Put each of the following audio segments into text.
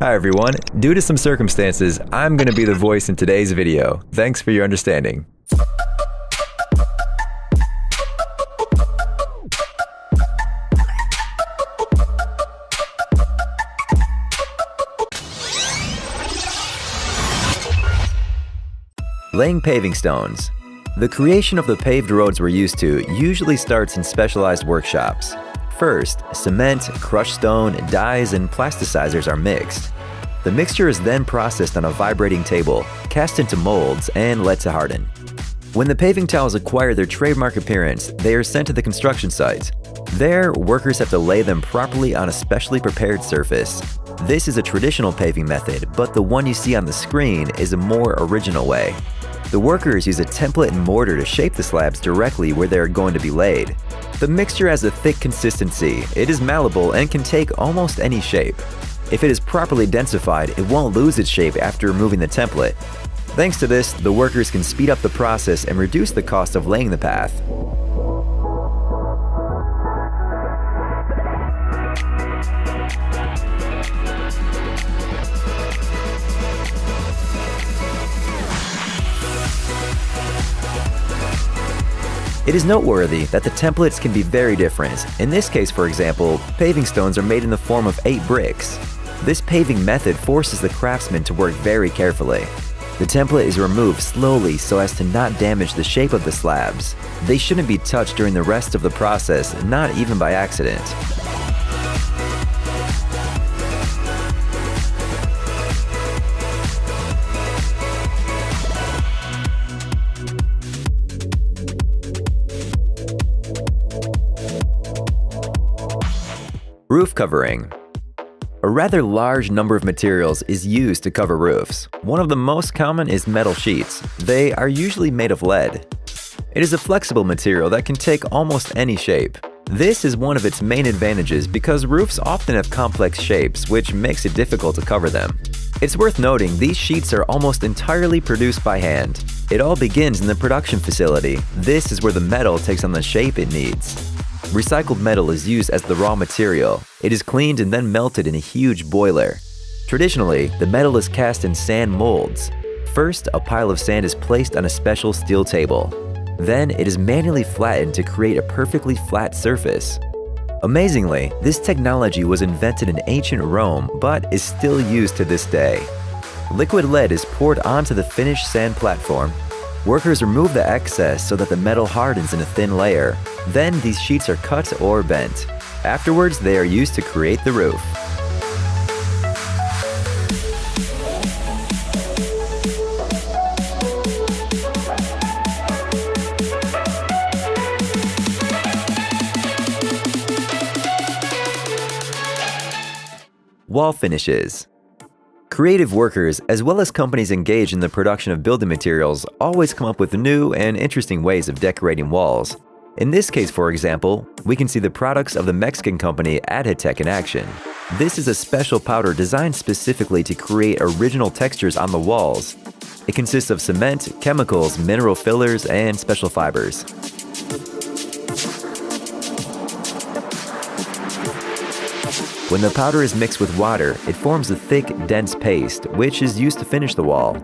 Hi everyone, due to some circumstances, I'm going to be the voice in today's video. Thanks for your understanding. Laying paving stones. The creation of the paved roads we're used to usually starts in specialized workshops. First, cement, crushed stone, dyes, and plasticizers are mixed. The mixture is then processed on a vibrating table, cast into molds, and let to harden. When the paving tiles acquire their trademark appearance, they are sent to the construction site. There, workers have to lay them properly on a specially prepared surface. This is a traditional paving method, but the one you see on the screen is a more original way. The workers use a template and mortar to shape the slabs directly where they are going to be laid. The mixture has a thick consistency, it is malleable, and can take almost any shape. If it is properly densified, it won't lose its shape after removing the template. Thanks to this, the workers can speed up the process and reduce the cost of laying the path. It is noteworthy that the templates can be very different. In this case, for example, paving stones are made in the form of 8 bricks. This paving method forces the craftsman to work very carefully. The template is removed slowly so as to not damage the shape of the slabs. They shouldn't be touched during the rest of the process, not even by accident. Roof covering. A rather large number of materials is used to cover roofs. One of the most common is metal sheets. They are usually made of lead. It is a flexible material that can take almost any shape. This is one of its main advantages because roofs often have complex shapes, which makes it difficult to cover them. It's worth noting these sheets are almost entirely produced by hand. It all begins in the production facility. This is where the metal takes on the shape it needs. Recycled metal is used as the raw material. It is cleaned and then melted in a huge boiler. Traditionally, the metal is cast in sand molds. First, a pile of sand is placed on a special steel table. Then, it is manually flattened to create a perfectly flat surface. Amazingly, this technology was invented in ancient Rome but is still used to this day. Liquid lead is poured onto the finished sand platform. Workers remove the excess so that the metal hardens in a thin layer. Then these sheets are cut or bent. Afterwards, they are used to create the roof. Wall finishes. Creative workers, as well as companies engaged in the production of building materials, always come up with new and interesting ways of decorating walls. In this case, for example, we can see the products of the Mexican company Gadget in action. This is a special powder designed specifically to create original textures on the walls. It consists of cement, chemicals, mineral fillers, and special fibers. When the powder is mixed with water, it forms a thick, dense paste, which is used to finish the wall.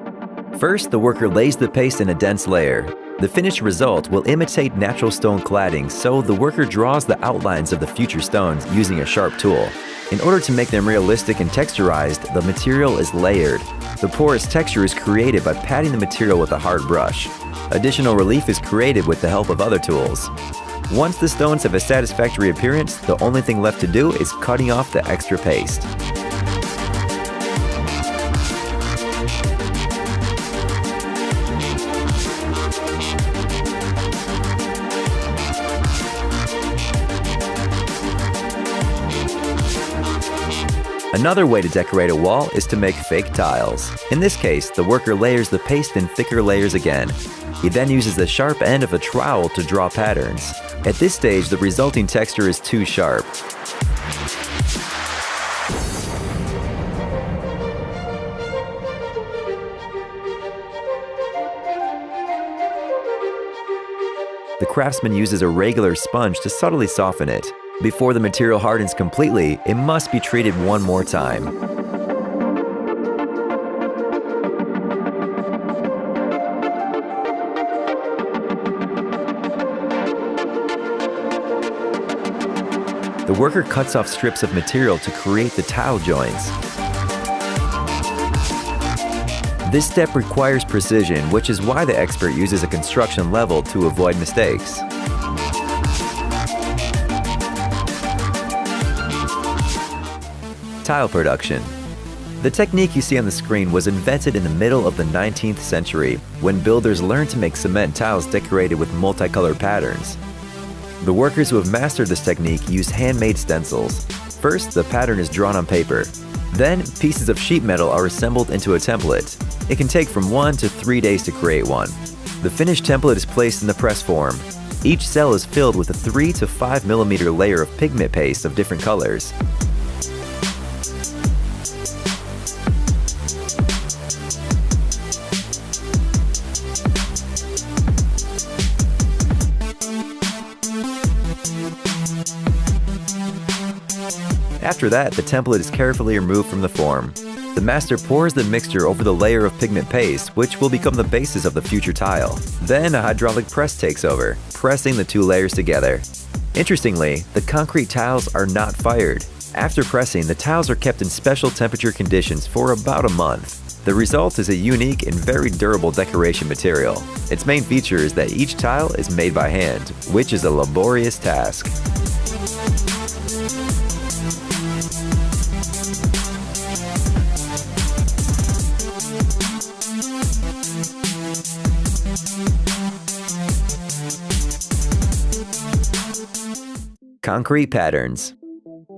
First, the worker lays the paste in a dense layer. The finished result will imitate natural stone cladding, so the worker draws the outlines of the future stones using a sharp tool. In order to make them realistic and texturized, the material is layered. The porous texture is created by patting the material with a hard brush. Additional relief is created with the help of other tools. Once the stones have a satisfactory appearance, the only thing left to do is cutting off the extra paste. Another way to decorate a wall is to make fake tiles. In this case, the worker layers the paste in thicker layers again. He then uses the sharp end of a trowel to draw patterns. At this stage, the resulting texture is too sharp. The craftsman uses a regular sponge to subtly soften it. Before the material hardens completely, it must be treated one more time. the worker cuts off strips of material to create the tile joints. This step requires precision, which is why the expert uses a construction level to avoid mistakes. Tile production. The technique you see on the screen was invented in the middle of the 19th century when builders learned to make cement tiles decorated with multicolored patterns. The workers who have mastered this technique use handmade stencils. First, the pattern is drawn on paper. Then, pieces of sheet metal are assembled into a template. It can take from 1 to 3 days to create one. The finished template is placed in the press form. Each cell is filled with a 3 to 5 millimeter layer of pigment paste of different colors. After that, the template is carefully removed from the form. The master pours the mixture over the layer of pigment paste, which will become the basis of the future tile. Then a hydraulic press takes over, pressing the two layers together. Interestingly, the concrete tiles are not fired. After pressing, the tiles are kept in special temperature conditions for about a month. The result is a unique and very durable decoration material. Its main feature is that each tile is made by hand, which is a laborious task. Concrete patterns.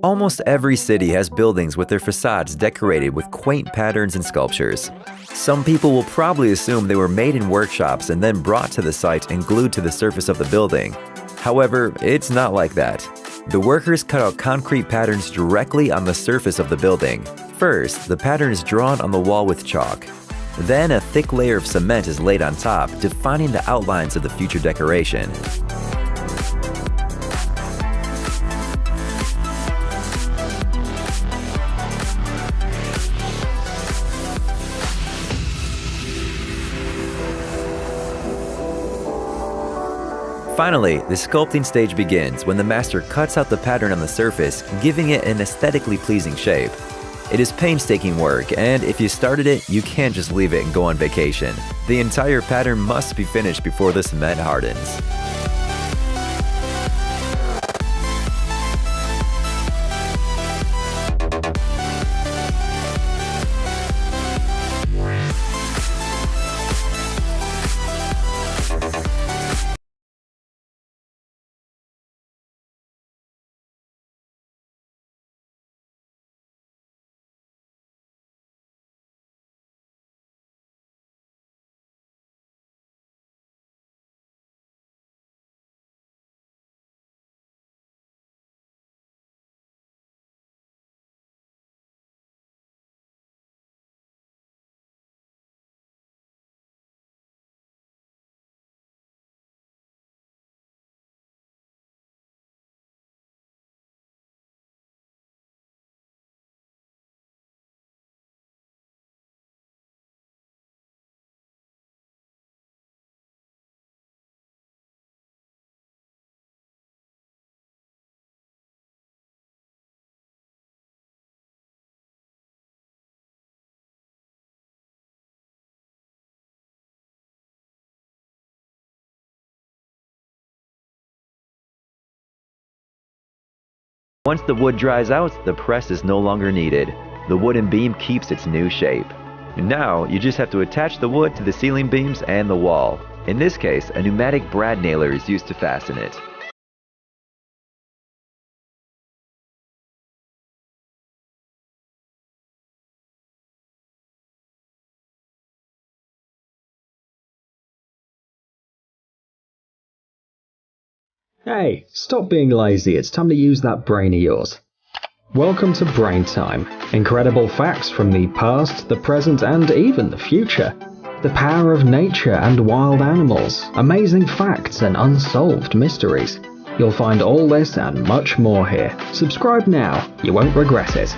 Almost every city has buildings with their facades decorated with quaint patterns and sculptures. Some people will probably assume they were made in workshops and then brought to the site and glued to the surface of the building. However, it's not like that. The workers cut out concrete patterns directly on the surface of the building. First, the pattern is drawn on the wall with chalk. Then a thick layer of cement is laid on top, defining the outlines of the future decoration. Finally, the sculpting stage begins when the master cuts out the pattern on the surface, giving it an aesthetically pleasing shape. It is painstaking work, and if you started it, you can't just leave it and go on vacation. The entire pattern must be finished before the cement hardens. Once the wood dries out, the press is no longer needed. The wooden beam keeps its new shape. Now, you just have to attach the wood to the ceiling beams and the wall. In this case, a pneumatic brad nailer is used to fasten it. Hey, stop being lazy, it's time to use that brain of yours. Welcome to Brain Time. Incredible facts from the past, the present, and even the future. The power of nature and wild animals, amazing facts and unsolved mysteries. You'll find all this and much more here. Subscribe now, you won't regret it.